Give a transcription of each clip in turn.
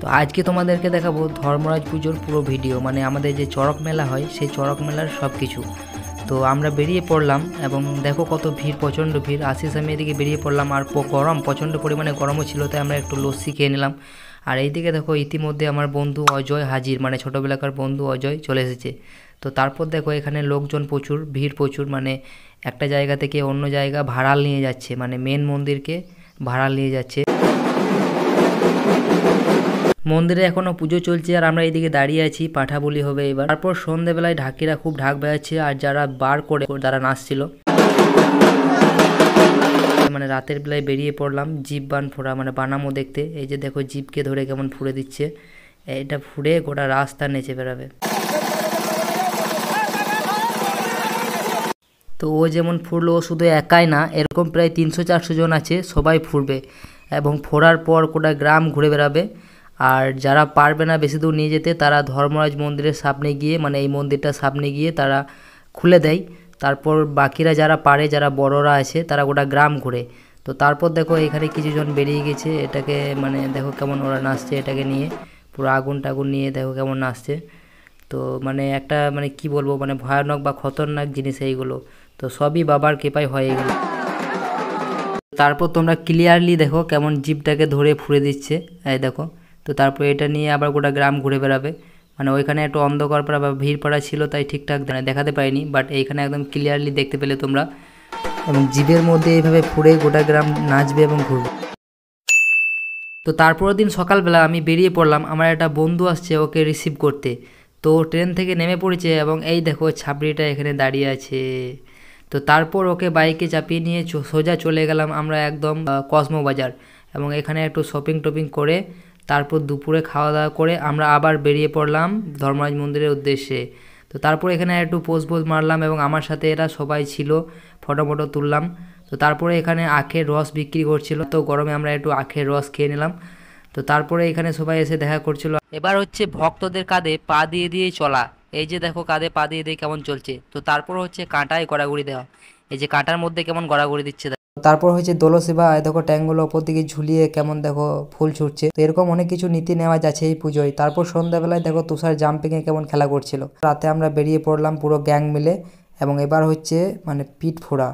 তো আজকে তোমাদেরকে দেখাবো ধর্মরাজ পুজোর পুরো ভিডিও, মানে আমাদের যে চড়ক মেলা হয় সেই চড়ক মেলার সব কিছু। তো আমরা বেরিয়ে পড়লাম এবং দেখো কত ভিড়, প্রচণ্ড ভিড়। আশিস আমি এদিকে বেরিয়ে পড়লাম, আর গরম, প্রচণ্ড পরিমাণে গরমও ছিল, তাই আমরা একটু লস্যি খেয়ে নিলাম। আর এইদিকে দেখো ইতিমধ্যে আমার বন্ধু অজয় হাজির, মানে ছোটোবেলাকার বন্ধু অজয় চলে এসেছে। তো তারপর দেখো এখানে লোকজন প্রচুর, ভিড় প্রচুর, মানে একটা জায়গা থেকে অন্য জায়গা ভাড়াল নিয়ে যাচ্ছে, মানে মেন মন্দিরকে ভাড়াল নিয়ে যাচ্ছে। মন্দিরে এখনও পুজো চলছে আর আমরা এইদিকে দাঁড়িয়ে আছি, পাঠা বলি হবে এবার। তারপর সন্ধ্যেবেলায় ঢাকিরা খুব ঢাক বাজাচ্ছে, আর যারা বার করে যারা নাচছিল, মানে রাতের বেলায় বেরিয়ে পড়লাম জীব বান ফোড়া, মানে বানামো দেখতে। এই যে দেখো জীবকে ধরে কেমন ফুঁড়ে দিচ্ছে, এটা ফুঁড়ে গোটা রাস্তা নেচে বেড়াবে। তো ও যেমন ফুঁড়লো, ও শুধু একাই না, এরকম প্রায় 300-400 জন আছে, সবাই ফুঁড়বে এবং ফোড়ার পর গোটা গ্রাম ঘুরে বেড়াবে। আর যারা পারবে না বেশি দূর নিয়ে যেতে, তারা ধর্মরাজ মন্দিরের সামনে গিয়ে, মানে এই মন্দিরটার সামনে গিয়ে তারা খুলে দেয়। তারপর বাকিরা যারা পারে, যারা বড়রা আছে, তারা গোটা গ্রাম ঘুরে। তো তারপর দেখো এখানে কিছু জন বেরিয়ে গেছে, এটাকে মানে দেখো কেমন ওরা নাচছে, এটাকে নিয়ে পুরো আগুন টাগুন নিয়ে দেখো কেমন নাচছে। তো মানে একটা মানে কি বলবো, মানে ভয়ানক বা খতরনাক জিনিস এইগুলো। তো সবই বাবার কৃপায় হয় এগুলো। তারপর তোমরা ক্লিয়ারলি দেখো কেমন জিপটাকে ধরে ফুঁড়ে দিচ্ছে, এই দেখো। তো তারপর এটা নিয়ে আবার গোটা গ্রাম ঘুরে বেড়াবে। মানে ওইখানে একটু অন্ধকার পড়া বা ভিড় পড়া ছিল, তাই ঠিকঠাক দেখাতে পারিনি, বাট এইখানে একদম ক্লিয়ারলি দেখতে পেলে তোমরা। এবং জিভের মধ্যে এইভাবে ফুঁড়ে গোটা গ্রাম নাচবে এবং ঘুরবে। তো তারপরের দিন সকালবেলা আমি বেরিয়ে পড়লাম, আমার একটা বন্ধু আসছে ওকে রিসিভ করতে। তো ট্রেন থেকে নেমে পড়েছে এবং এই দেখো ছাবড়িটা এখানে দাঁড়িয়ে আছে। তো তারপর ওকে বাইকে চাপিয়ে নিয়ে সোজা চলে গেলাম আমরা একদম কসমো বাজার, এবং এখানে একটু শপিং টপিং করে তারপর দুপুরে খাওয়া দাওয়া করে আমরা আবার বেরিয়ে পড়লাম ধর্মরাজ মন্দিরের উদ্দেশ্যে। তো তারপর এখানে একটু পোজ মারলাম এবং আমার সাথে এরা সবাই ছিল, ফটো ফটো তুললাম। তো তারপরে এখানে আখের রস বিক্রি করছিল, তো গরমে আমরা একটু আখের রস খেয়ে নিলাম। তো তারপরে এখানে সবাই এসে দেখা করছিল। এবার হচ্ছে ভক্তদের কাঁধে পা দিয়ে দিয়েই চলা, এই যে দেখো কাঁধে পা দিয়ে দিয়ে কেমন চলছে। তো তারপর হচ্ছে কাঁটায় গড়াগড়ি দেওয়া, এই যে কাঁটার মধ্যে কেমন গড়াগড়ি দিচ্ছে। তারপর হচ্ছে দোলসেবা, দেখো ট্যাঙ্কগুলো ওপর দিকে ঝুলিয়ে কেমন দেখো ফুল ছুটছে। তো এরকম অনেক কিছু নীতি নেওয়া যাচ্ছে এই পুজোয়। তারপর সন্ধ্যাবেলায় দেখো তুষার জাম্পিংয়ে কেমন খেলা করছিল। রাতে আমরা বেরিয়ে পড়লাম পুরো গ্যাং মিলে, এবং এবার হচ্ছে মানে পিঠ ফোড়া।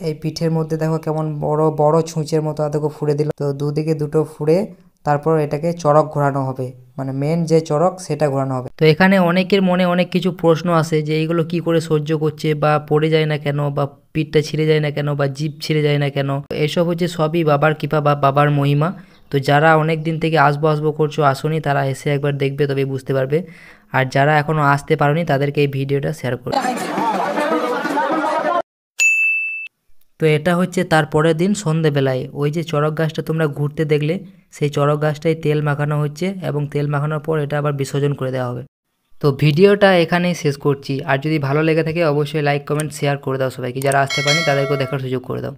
এই পিঠের মধ্যে দেখো কেমন বড় বড় ছুঁচের মতো দেখো ফুঁড়ে দিল। তো দুদিকে দুটো ফুঁড়ে তারপর এটাকে চড়ক ঘোরানো হবে, মানে মেন যে চড়ক সেটা ঘোরানো হবে। তো এখানে অনেকের মনে অনেক কিছু প্রশ্ন আসে যে এইগুলো কি করে সহ্য করছে, বা পড়ে যায় না কেন, বা পিঠটা ছিঁড়ে যায় না কেন, বা জিভ ছিঁড়ে যায় না কেন। এসব হচ্ছে সবই বাবার কৃপা বা বাবার মহিমা। তো যারা অনেক দিন থেকে আসবো করছো, আসনি, তারা এসে একবার দেখবে, তবে বুঝতে পারবে। আর যারা এখনো আসতে পারোনি তাদেরকে এই ভিডিওটা শেয়ার করো। তো এটা হচ্ছে তার পরের দিন সন্ধেবেলায় ওই যে চড়ক গাছটা তোমরা ঘুরতে দেখলে, সেই চড়ক গাছটায় তেল মাখানো হচ্ছে, এবং তেল মাখানোর পর এটা আবার বিসর্জন করে দেওয়া হবে। তো ভিডিওটা এখানেই শেষ করছি, আর যদি ভালো লেগে থাকে অবশ্যই লাইক কমেন্ট শেয়ার করে দাও সবাইকে, যারা আসতে পারেনি তাদেরকেও দেখার সুযোগ করে দাও।